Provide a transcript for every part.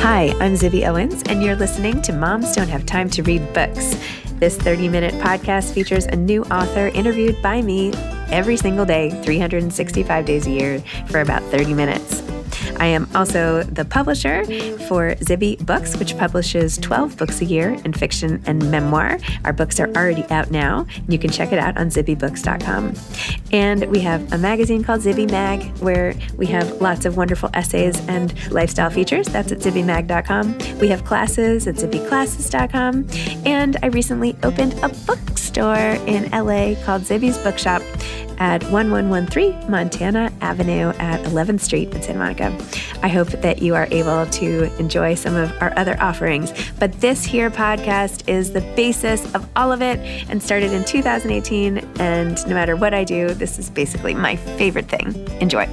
Hi, I'm Zibby Owens, and you're listening to Moms Don't Have Time to Read Books. This 30-minute podcast features a new author interviewed by me every single day, 365 days a year, for about 30 minutes. I am also the publisher for Zibby Books, which publishes 12 books a year in fiction and memoir. Our books are already out now. You can check it out on zibbybooks.com. And we have a magazine called Zibby Mag, where we have lots of wonderful essays and lifestyle features. That's at zibbymag.com. We have classes at zibbyclasses.com. And I recently opened a bookstore in LA called Zibby's Bookshop at 1113 Montana Avenue at 11th Street in Santa Monica. I hope that you are able to enjoy some of our other offerings. But this here podcast is the basis of all of it and started in 2018. And no matter what I do, this is basically my favorite thing. Enjoy.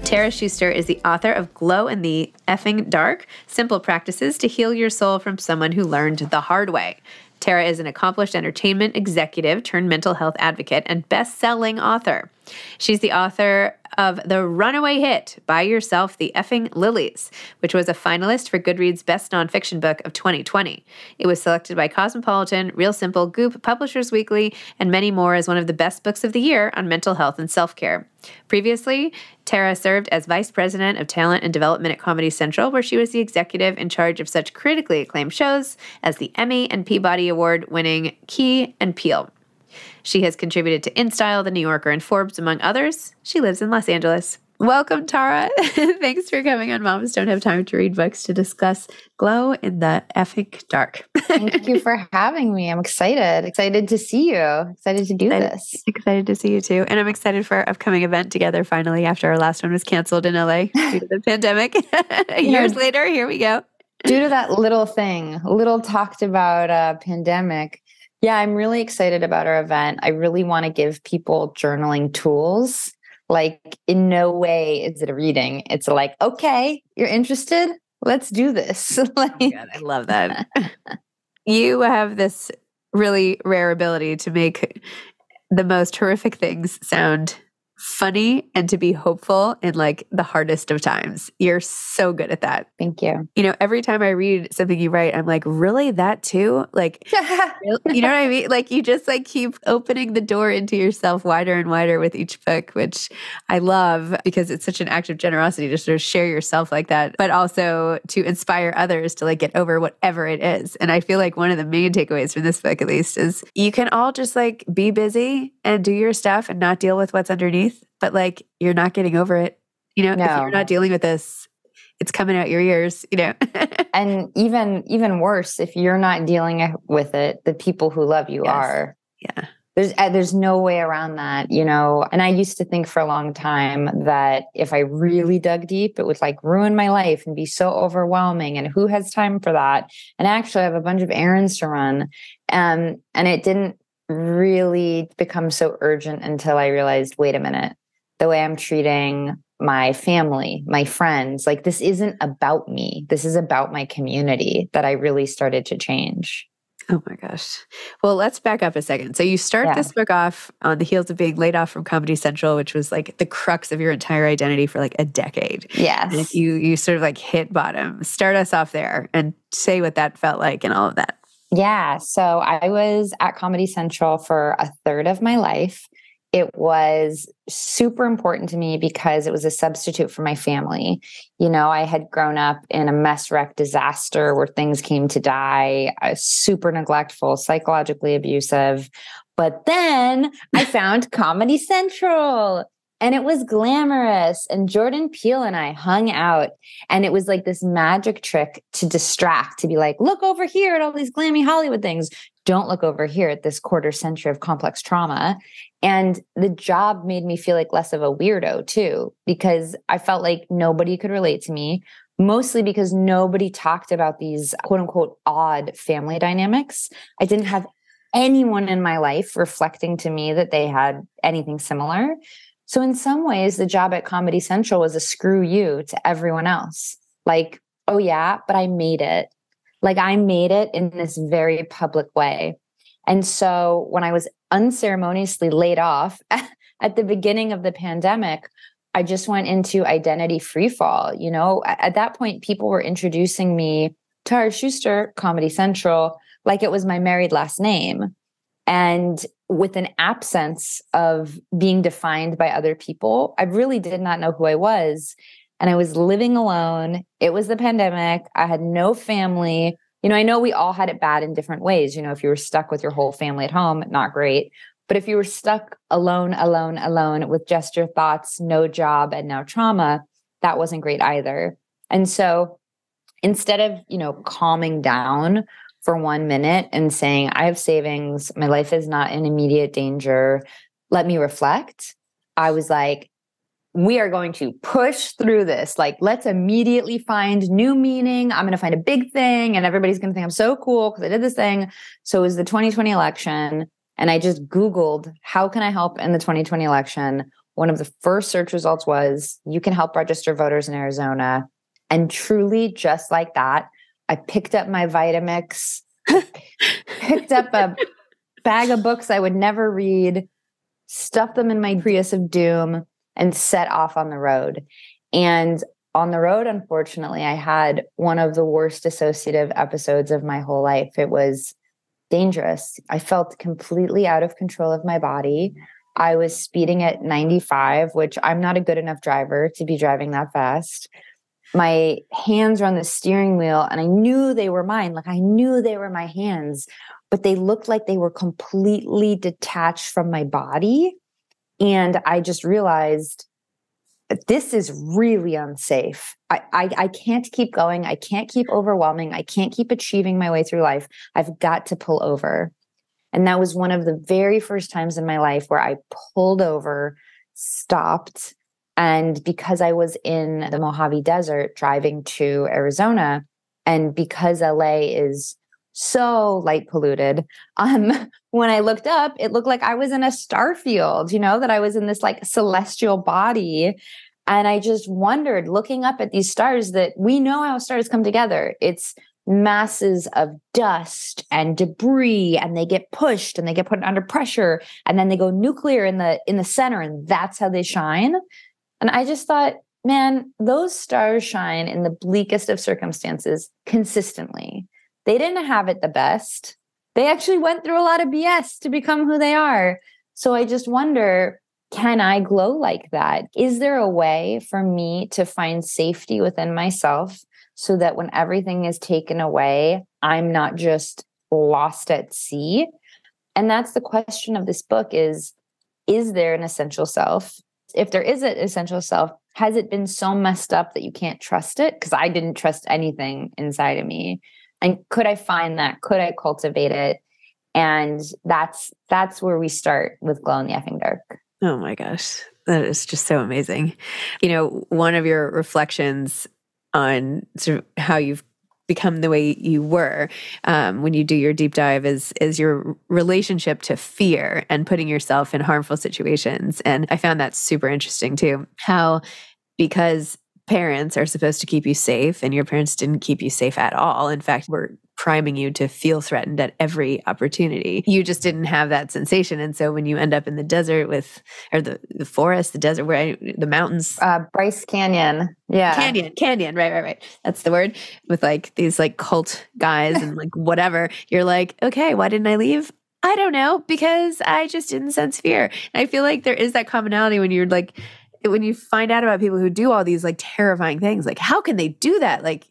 Tara Schuster is the author of Glow in the Effing Dark, Simple Practices to Heal Your Soul from Someone Who Learned the Hard Way. Tara is an accomplished entertainment executive turned mental health advocate and best-selling author. She's the author of the runaway hit, Buy Yourself the Effing Lilies, which was a finalist for Goodreads' Best Nonfiction Book of 2020. It was selected by Cosmopolitan, Real Simple, Goop, Publishers Weekly, and many more as one of the best books of the year on mental health and self-care. Previously, Tara served as Vice President of Talent and Development at Comedy Central, where she was the executive in charge of such critically acclaimed shows as the Emmy and Peabody Award-winning Key and Peele. She has contributed to InStyle, The New Yorker, and Forbes, among others. She lives in Los Angeles. Welcome, Tara. Thanks for coming on Moms Don't Have Time to Read Books to discuss Glow in the Effing Dark. Thank you for having me. I'm excited. Excited to see you. Excited to do this. Excited to see you too. And I'm excited for our upcoming event together finally after our last one was canceled in LA due to the pandemic. Years later, here we go. Due to that little talked about pandemic. Yeah, I'm really excited about our event. I really want to give people journaling tools. Like, in no way is it a reading. It's like, okay, you're interested? Let's do this. Like, oh God, I love that. You have this really rare ability to make the most horrific things sound funny and to be hopeful in like the hardest of times. You're so good at that. Thank you. You know, every time I read something you write, I'm like, really, that too? Like, you know what I mean? Like, you just like keep opening the door into yourself wider and wider with each book, which I love because it's such an act of generosity to sort of share yourself like that, but also to inspire others to like get over whatever it is. And I feel like one of the main takeaways from this book, at least, is you can all just like be busy and do your stuff and not deal with what's underneath. But like, you're not getting over it. You know, if you're not dealing with this, it's coming out your ears, you know. And even worse, if you're not dealing with it, the people who love you are. Yeah. There's no way around that, you know. And I used to think for a long time that if I really dug deep, it would like ruin my life and be so overwhelming. And who has time for that? And actually, I have a bunch of errands to run. And it didn't really become so urgent until I realized, wait a minute. The way I'm treating my family, my friends, like this isn't about me. This is about my community that I really started to change. Oh my gosh. Well, let's back up a second. So you start this book off on the heels of being laid off from Comedy Central, which was like the crux of your entire identity for like a decade. Yes. And you sort of like hit bottom. Start us off there and say what that felt like and all of that. Yeah. So I was at Comedy Central for a third of my life. It was super important to me because it was a substitute for my family. You know, I had grown up in a mess wreck disaster where things came to die. I was super neglectful, psychologically abusive. But then I found Comedy Central and it was glamorous. And Jordan Peele and I hung out. And it was like this magic trick to distract, to be like, look over here at all these glammy Hollywood things. Don't look over here at this quarter century of complex trauma. And the job made me feel like less of a weirdo too, because I felt like nobody could relate to me, mostly because nobody talked about these quote unquote odd family dynamics. I didn't have anyone in my life reflecting to me that they had anything similar. So in some ways, the job at Comedy Central was a screw you to everyone else. Like, oh yeah, but I made it. Like I made it in this very public way. And so when I was unceremoniously laid off at the beginning of the pandemic, I just went into identity freefall. At that point, people were introducing me Tara Schuster, Comedy Central, like it was my married last name. And with an absence of being defined by other people, I really did not know who I was. And I was living alone. It was the pandemic. I had no family. I know we all had it bad in different ways. If you were stuck with your whole family at home, not great. But if you were stuck alone with just your thoughts, no job, and now trauma, that wasn't great either. And so instead of, calming down for 1 minute and saying, I have savings, my life is not in immediate danger, let me reflect, I was like, we are going to push through this. Like, let's immediately find new meaning. I'm going to find a big thing and everybody's going to think I'm so cool because I did this thing. So it was the 2020 election. And I just Googled, how can I help in the 2020 election? One of the first search results was, you can help register voters in Arizona. And truly, just like that, I picked up my Vitamix, picked up a bag of books I would never read, stuffed them in my Prius of doom, and set off on the road. And on the road, unfortunately, I had one of the worst dissociative episodes of my whole life. It was dangerous. I felt completely out of control of my body. I was speeding at 95, which I'm not a good enough driver to be driving that fast. My hands were on the steering wheel and I knew they were mine. Like I knew they were my hands, but they looked like they were completely detached from my body. And I just realized this is really unsafe. I can't keep going. I can't keep overwhelming. I can't keep achieving my way through life. I've got to pull over. And that was one of the very first times in my life where I pulled over, stopped. And because I was in the Mojave Desert driving to Arizona, and because LA is so light polluted, when I looked up, it looked like I was in a star field, that I was in this like celestial body. And I just wondered, looking up at these stars, that we know how stars come together. It's masses of dust and debris, and they get pushed and they get put under pressure, and then they go nuclear in the center, and that's how they shine. And I just thought, man, those stars shine in the bleakest of circumstances consistently. They didn't have it the best. They actually went through a lot of BS to become who they are. So I just wonder, can I glow like that? Is there a way for me to find safety within myself so that when everything is taken away, I'm not just lost at sea? And that's the question of this book is there an essential self? If there is an essential self, has it been so messed up that you can't trust it? Because I didn't trust anything inside of me. And could I find that? Could I cultivate it? And that's where we start with Glow in the Effing Dark. Oh my gosh. That is just so amazing. One of your reflections on sort of how you've become the way you were when you do your deep dive is your relationship to fear and putting yourself in harmful situations. And I found that super interesting too, how because parents are supposed to keep you safe and your parents didn't keep you safe at all. In fact, were priming you to feel threatened at every opportunity. You just didn't have that sensation. And so when you end up in the desert or the forest, the desert, the mountains. Bryce Canyon. Yeah. Canyon. Right. That's the word. With like these like cult guys and like whatever. You're like, okay, why didn't I leave? I don't know, because I just didn't sense fear. And I feel like there is that commonality when you're like, when you find out about people who do all these like terrifying things, like how can they do that? Like,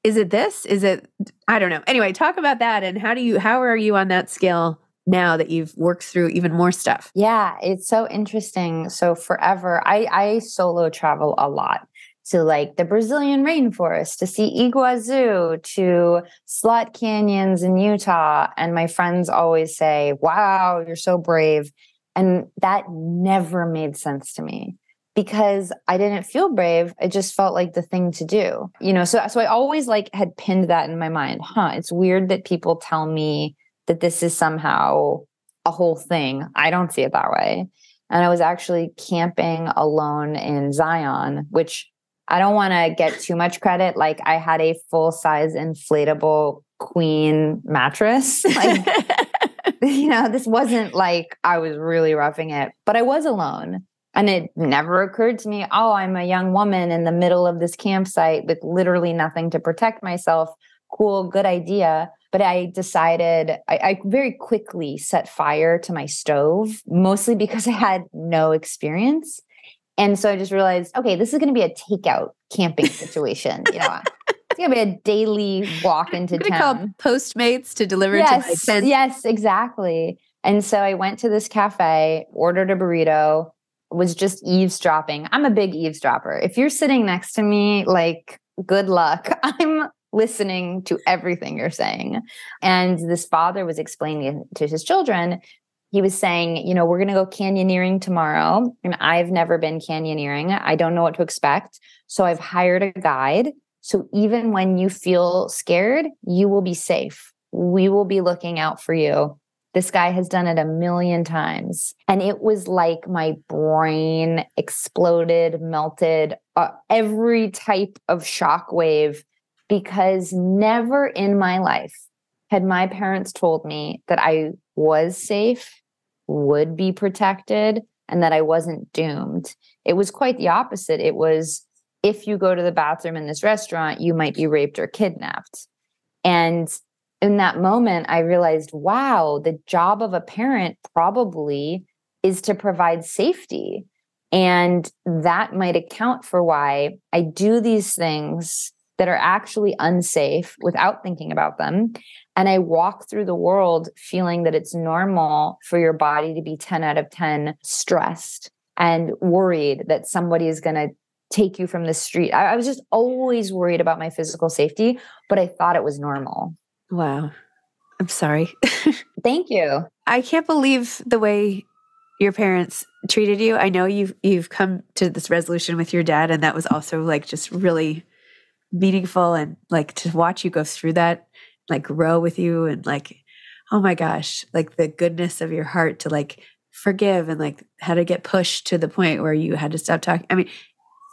is it this? Is it, I don't know. Anyway, talk about that. And how are you on that scale now that you've worked through even more stuff? Yeah, it's so interesting. So forever, I solo travel a lot to like the Brazilian rainforest, to see Iguazu, to slot canyons in Utah. And my friends always say, wow, you're so brave. And that never made sense to me, because I didn't feel brave. It just felt like the thing to do, So I always like had pinned that in my mind. It's weird that people tell me that this is somehow a whole thing. I don't see it that way. And I was actually camping alone in Zion, which I don't want to get too much credit. Like I had a full-size inflatable queen mattress. Like, this wasn't like I was really roughing it, but I was alone. And it never occurred to me, oh, I'm a young woman in the middle of this campsite with literally nothing to protect myself. Cool, good idea. But I decided, I very quickly set fire to my stove, mostly because I had no experience. And so I just realized, okay, this is going to be a takeout camping situation. It's going to be a daily walk into I'm gonna town. call Postmates to deliver to my tent. Yes, exactly. And so I went to this cafe, ordered a burrito, was just eavesdropping. I'm a big eavesdropper. If you're sitting next to me, like, good luck. I'm listening to everything you're saying. And this father was explaining to his children, he was saying, we're going to go canyoneering tomorrow. And I've never been canyoneering. I don't know what to expect. So I've hired a guide. So even when you feel scared, you will be safe. We will be looking out for you. This guy has done it 1,000,000 times. And it was like my brain exploded, melted, every type of shockwave, because never in my life had my parents told me that I was safe, would be protected, and that I wasn't doomed. It was quite the opposite. It was, if you go to the bathroom in this restaurant, you might be raped or kidnapped. And in that moment, I realized, wow, the job of a parent probably is to provide safety. And that might account for why I do these things that are actually unsafe without thinking about them. And I walk through the world feeling that it's normal for your body to be 10 out of 10 stressed and worried that somebody is going to take you from the street. I was just always worried about my physical safety, but I thought it was normal. Wow. I'm sorry. Thank you. I can't believe the way your parents treated you. I know you've come to this resolution with your dad, and that was also like just really meaningful, and like to watch you go through that, like grow with you, and like, oh my gosh, like the goodness of your heart to like forgive, and like how to get pushed to the point where you had to stop talking. I mean,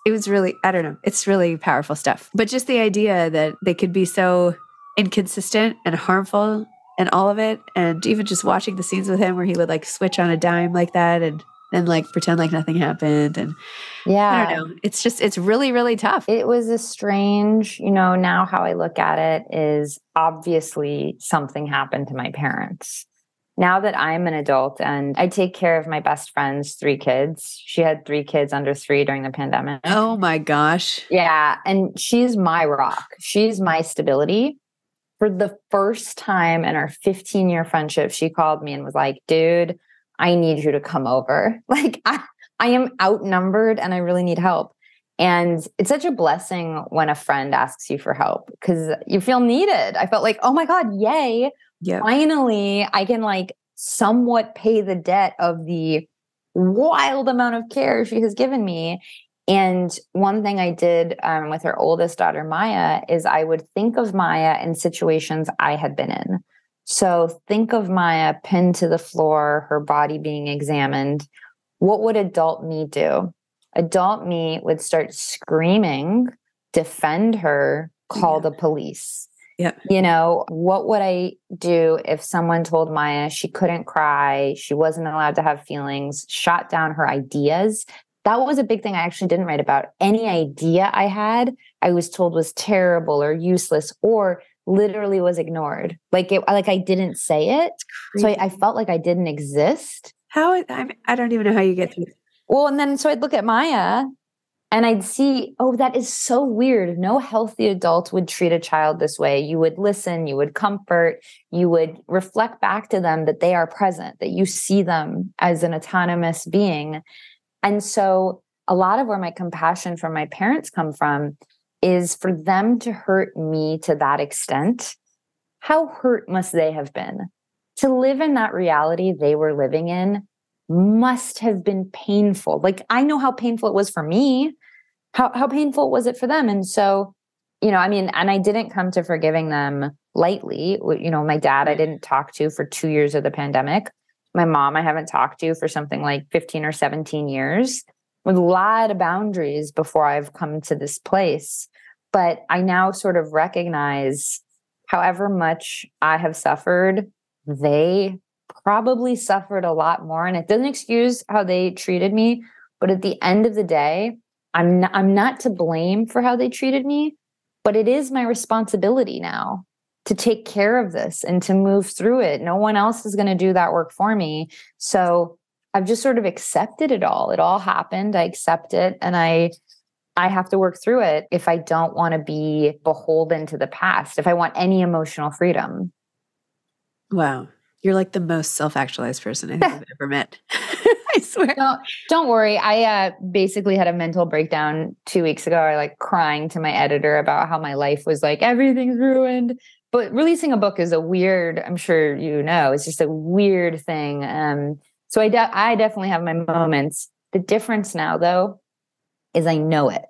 it was really, I don't know, it's really powerful stuff. But just the idea that they could be so inconsistent and harmful and all of it. And even just watching the scenes with him where he would like switch on a dime like that and then like pretend like nothing happened. And I don't know, it's really, really tough. It was a strange, now how I look at it is obviously something happened to my parents. Now that I'm an adult and I take care of my best friend's 3 kids, she had 3 kids under 3 during the pandemic. Oh my gosh. Yeah. And she's my rock. She's my stability. For the first time in our 15-year friendship, she called me and was like, dude, I need you to come over. Like I am outnumbered and I really need help. And it's such a blessing when a friend asks you for help because you feel needed. I felt like, oh my God, yay. Yep. Finally, I can like somewhat pay the debt of the wild amount of care she has given me. And one thing I did with her oldest daughter, Maya, is I would think of Maya in situations I had been in. So think of Maya pinned to the floor, her body being examined. What would adult me do? Adult me would start screaming, defend her, call the police. Yep. What would I do if someone told Maya she couldn't cry, she wasn't allowed to have feelings, shot down her ideas? That was a big thing I actually didn't write about. Any idea I had, I was told was terrible or useless or literally was ignored. Like I didn't say it. So I felt like I didn't exist. I don't even know how you get through. Well, and then so I'd look at Maya and I'd see, oh, that is so weird. No healthy adult would treat a child this way. You would listen, you would comfort, you would reflect back to them that they are present, that you see them as an autonomous being. And so a lot of where my compassion from my parents come from is for them to hurt me to that extent. How hurt must they have been? To live in that reality they were living in must have been painful. Like I know how painful it was for me. How painful was it for them? And so, and I didn't come to forgiving them lightly. My dad I didn't talk to for 2 years of the pandemic. My mom, I haven't talked to for something like 15 or 17 years with a lot of boundaries before I've come to this place. But I now sort of recognize however much I have suffered, they probably suffered a lot more. And it doesn't excuse how they treated me, But at the end of the day, I'm not to blame for how they treated me, but it is my responsibility now to take care of this and to move through it. No one else is going to do that work for me. So I've just sort of accepted it all. It all happened. I accept it, and I have to work through it if I don't want to be beholden to the past, if I want any emotional freedom. Wow. You're like the most self-actualized person I think I've ever met. I swear. Don't worry. I basically had a mental breakdown 2 weeks ago. I like crying to my editor about how my life was like, everything's ruined. But releasing a book is a weird, I'm sure you know, it's just a weird thing. So I definitely have my moments. The difference now, though, is I know it.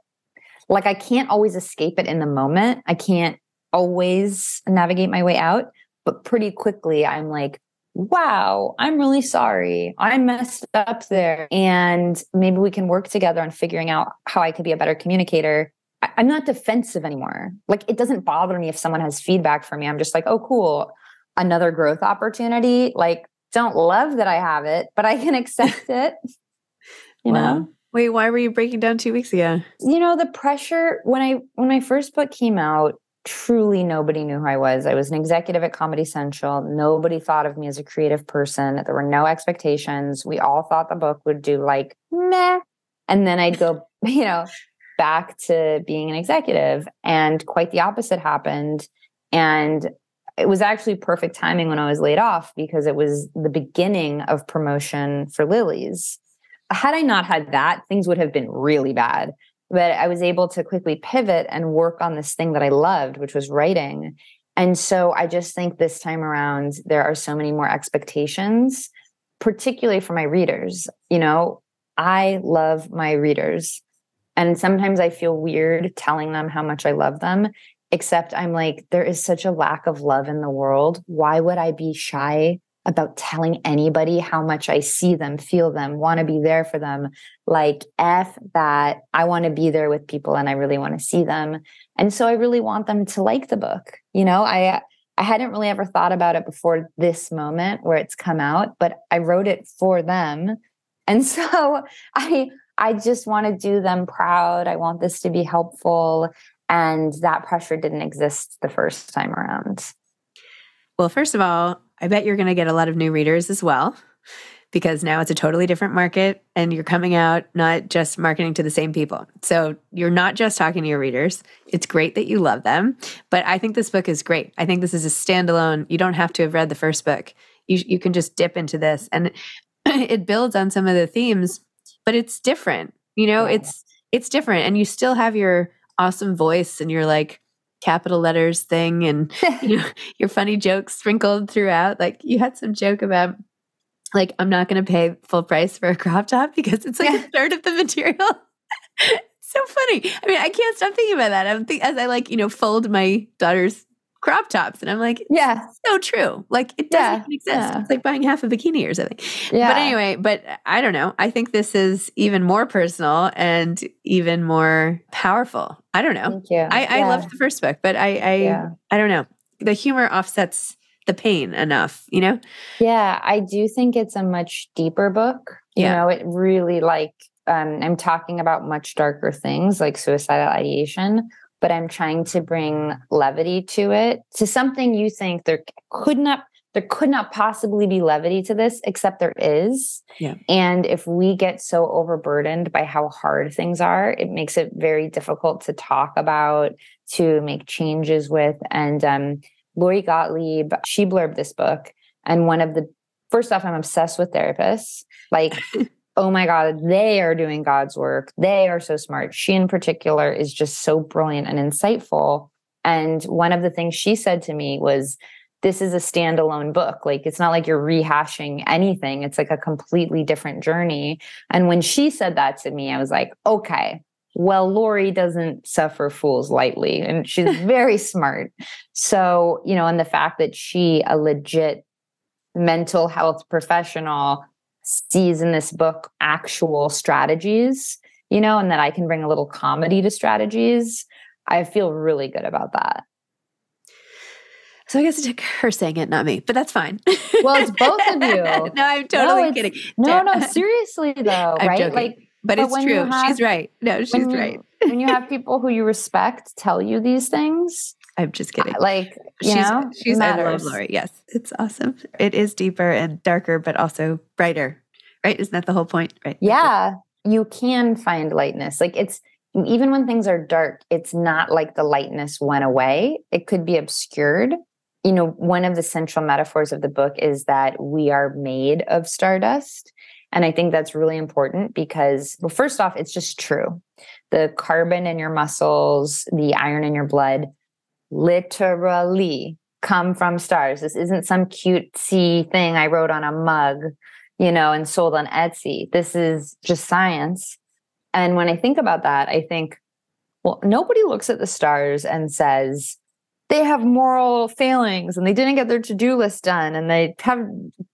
Like I can't always escape it in the moment. I can't always navigate my way out. But pretty quickly, I'm like, wow, I'm really sorry. I messed up there. And maybe we can work together on figuring out how I could be a better communicator. I'm not defensive anymore. Like it doesn't bother me if someone has feedback for me. I'm just like, oh, cool. Another growth opportunity. Like, don't love that I have it, but I can accept it. You know? Wait, why were you breaking down 2 weeks ago? You know, the pressure when my first book came out, truly nobody knew who I was. I was an executive at Comedy Central. Nobody thought of me as a creative person. There were no expectations. We all thought the book would do like meh. And then I'd go, back to being an executive, and quite the opposite happened. And it was actually perfect timing when I was laid off, because it was the beginning of promotion for Lily's. Had I not had that, things would have been really bad. But I was able to quickly pivot and work on this thing that I loved, which was writing. And so I just think this time around, there are so many more expectations, particularly for my readers. I love my readers. And sometimes I feel weird telling them how much I love them, except I'm like, there is such a lack of love in the world. Why would I be shy about telling anybody how much I see them, feel them, want to be there for them? Like, F that. I want to be there with people and I really want to see them. And so I really want them to like the book. I hadn't really ever thought about it before this moment where it's come out, but I wrote it for them. And so I just want to do them proud. I want this to be helpful. And that pressure didn't exist the first time around. Well, first of all, I bet you're going to get a lot of new readers as well, because now it's a totally different market and you're coming out not just marketing to the same people. So you're not just talking to your readers. It's great that you love them, but I think this book is great. I think this is a standalone. You don't have to have read the first book. You can just dip into this, and it builds on some of the themes, but it's different. It's different, and you still have your awesome voice and your like capital letters thing, and your funny jokes sprinkled throughout. Like you had some joke about like, I'm not going to pay full price for a crop top because it's like a third of the material. So funny. I mean, I can't stop thinking about that. As I fold my daughter's crop tops, and I'm like, yeah, so true. Like it doesn't even exist. Yeah. It's like buying half a bikini or something. Yeah. But anyway, I don't know. I think this is even more personal and even more powerful. I don't know. Thank you. I loved the first book, but I don't know. The humor offsets the pain enough, Yeah, I do think it's a much deeper book. It really I'm talking about much darker things like suicidal ideation, but I'm trying to bring levity to it, to something you think there could not possibly be levity to this, except there is. Yeah. And if we get so overburdened by how hard things are, it makes it very difficult to talk about, to make changes with. And Lori Gottlieb, she blurbed this book. And first off, I'm obsessed with therapists. Like, oh my God, they are doing God's work. They are so smart. She in particular is just so brilliant and insightful. And one of the things she said to me was, this is a standalone book. Like, it's not like you're rehashing anything. It's like a completely different journey. And when she said that to me, I was like, okay, well, Lori doesn't suffer fools lightly, and she's very smart. So, and the fact that she, a legit mental health professional, sees in this book actual strategies, and that I can bring a little comedy to strategies, I feel really good about that. So I guess it took her saying it, not me, but that's fine. Well, it's both of you. No, I'm totally kidding. No, seriously though, right? Joking. Like But it's true. She's right. No, she's right. When you have people who you respect tell you these things. I'm just kidding. She's I love Lori. Yes, it's awesome. It is deeper and darker, but also brighter. Right? Isn't that the whole point? Right? Yeah. You can find lightness. It's even when things are dark, it's not like the lightness went away. It could be obscured. One of the central metaphors of the book is that we are made of stardust. And I think that's really important because, well, first off, it's just true. The carbon in your muscles, the iron in your blood, literally come from stars. This isn't some cutesy thing I wrote on a mug, and sold on Etsy. This is just science. And when I think about that, I think, well, nobody looks at the stars and says, they have moral failings and they didn't get their to-do list done and they have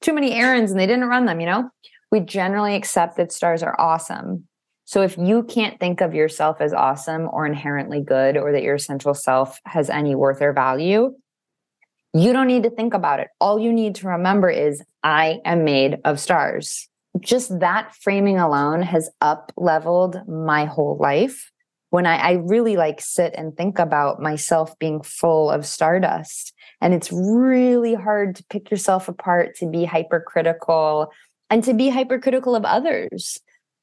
too many errands and they didn't run them, We generally accept that stars are awesome. So if you can't think of yourself as awesome or inherently good or that your essential self has any worth or value, you don't need to think about it. All you need to remember is I am made of stars. Just that framing alone has up-leveled my whole life. When I really sit and think about myself being full of stardust. And it's really hard to pick yourself apart, to be hypercritical and to be hypercritical of others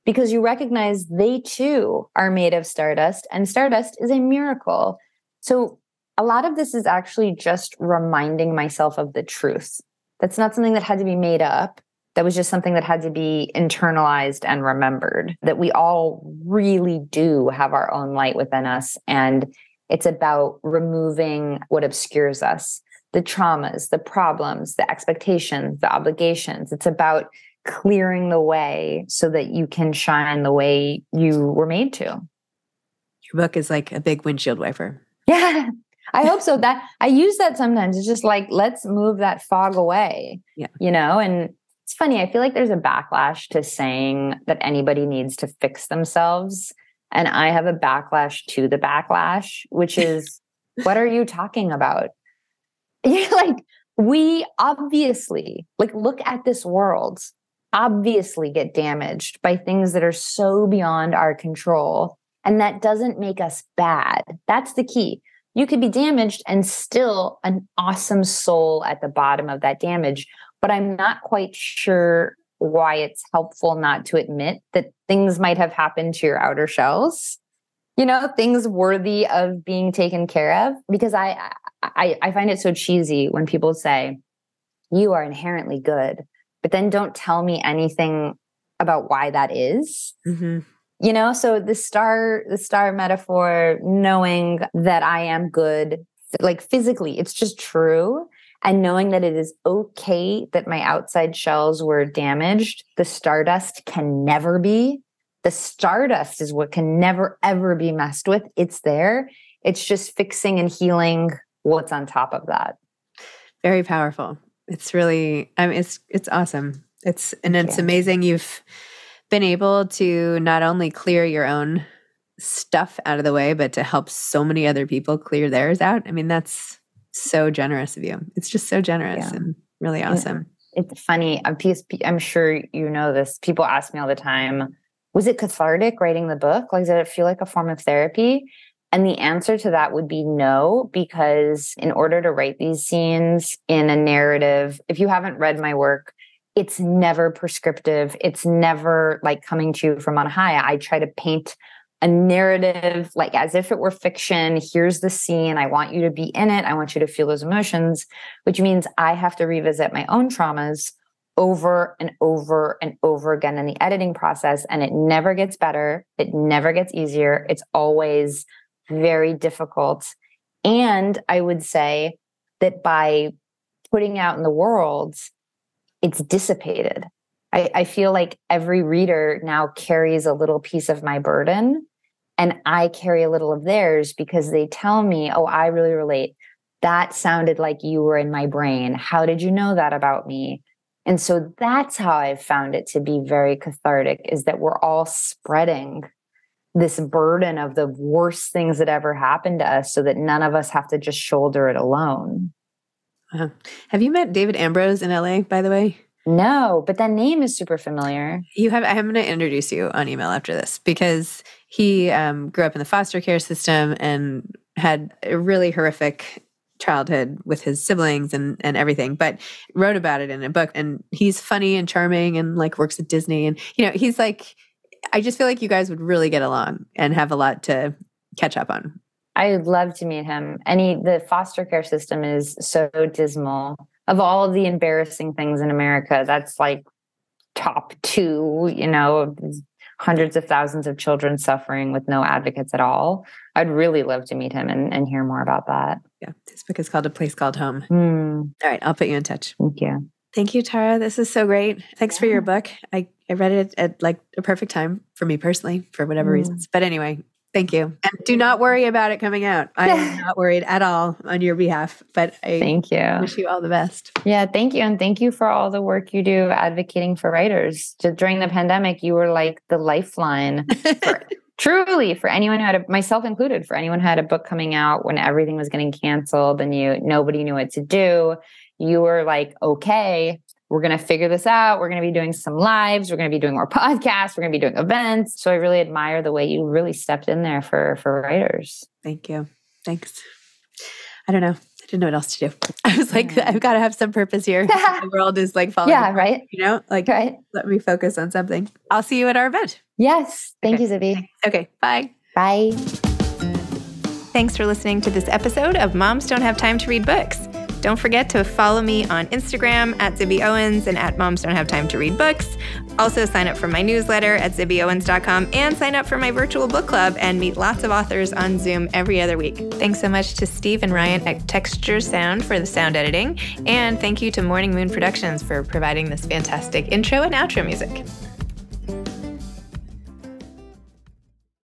because you recognize they too are made of stardust and stardust is a miracle. So a lot of this is actually just reminding myself of the truth. That's not something that had to be made up. That was just something that had to be internalized and remembered, that we all really do have our own light within us. And it's about removing what obscures us, the traumas, the problems, the expectations, the obligations. It's about clearing the way so that you can shine the way you were made to. Your book is like a big windshield wiper. Yeah, I hope so. That I use that sometimes. It's just let's move that fog away, and it's funny. I feel like there's a backlash to saying that anybody needs to fix themselves. And I have a backlash to the backlash, which is, what are you talking about? We obviously, look at this world, obviously get damaged by things that are so beyond our control. And that doesn't make us bad. That's the key. You could be damaged and still an awesome soul at the bottom of that damage. But I'm not quite sure why it's helpful not to admit that things might have happened to your outer shells, things worthy of being taken care of. Because I find it so cheesy when people say, you are inherently good, but then don't tell me anything about why that is. Mm-hmm. So the star metaphor, knowing that I am good, physically, it's just true. And knowing that it is okay that my outside shells were damaged, the stardust can never be. The stardust is what can never, ever be messed with. It's there. It's just fixing and healing what's on top of that. Very powerful. It's really, it's awesome. It's amazing. You've been able to not only clear your own stuff out of the way, but to help so many other people clear theirs out. That's so generous of you. It's just so generous and really awesome. It's funny. I'm sure you know this. People ask me all the time, was it cathartic writing the book? Did it feel like a form of therapy? And the answer to that would be no, because in order to write these scenes in a narrative, if you haven't read my work, it's never prescriptive. It's never coming to you from on high. I try to paint a narrative, as if it were fiction. Here's the scene. I want you to be in it. I want you to feel those emotions, which means I have to revisit my own traumas over and over and over again in the editing process. And it never gets better. It never gets easier. It's always very difficult. And I would say that by putting out in the world, it's dissipated. I feel like every reader now carries a little piece of my burden, and I carry a little of theirs because they tell me, oh, I really relate. That sounded like you were in my brain. How did you know that about me? And so that's how I've found it to be very cathartic, is that we're all spreading this burden of the worst things that ever happened to us so that none of us have to just shoulder it alone. Have you met David Ambrose in LA, by the way? No, but that name is super familiar. I'm going to introduce you on email after this because he grew up in the foster care system and had a really horrific childhood with his siblings and everything, but wrote about it in a book. And he's funny and charming and like works at Disney. And, he's like, I just feel like you guys would really get along and have a lot to catch up on. I would love to meet him. The foster care system is so dismal. Of all of the embarrassing things in America, that's like top 2, hundreds of thousands of children suffering with no advocates at all. I'd really love to meet him and hear more about that. Yeah. This book is called A Place Called Home. All right. I'll put you in touch. Thank you. Thank you, Tara. This is so great. Thanks for your book. I read it at like a perfect time for me personally, for whatever reasons. But anyway, thank you. And do not worry about it coming out. I am not worried at all on your behalf, but thank you. Wish you all the best. Yeah, thank you. And thank you for all the work you do advocating for writers. During the pandemic, you were like the lifeline truly for anyone who had myself included, for anyone who had a book coming out when everything was getting canceled and nobody knew what to do. You were like, okay, we're going to figure this out. We're going to be doing some lives. We're going to be doing more podcasts. We're going to be doing events. So I really admire the way you really stepped in there for writers. Thank you. Thanks. I don't know. I didn't know what else to do. I was like, I've got to have some purpose here. The world is like falling apart, right. Right. Let me focus on something. I'll see you at our event. Yes. Thank you, Zibby. Okay. Bye. Bye. Thanks for listening to this episode of Moms Don't Have Time to Read Books. Don't forget to follow me on Instagram at Zibby Owens and at Moms Don't Have Time to Read Books. Also sign up for my newsletter at zibbyowens.com and sign up for my virtual book club and meet lots of authors on Zoom every other week. Thanks so much to Steve and Ryan at Texture Sound for the sound editing. And thank you to Morning Moon Productions for providing this fantastic intro and outro music.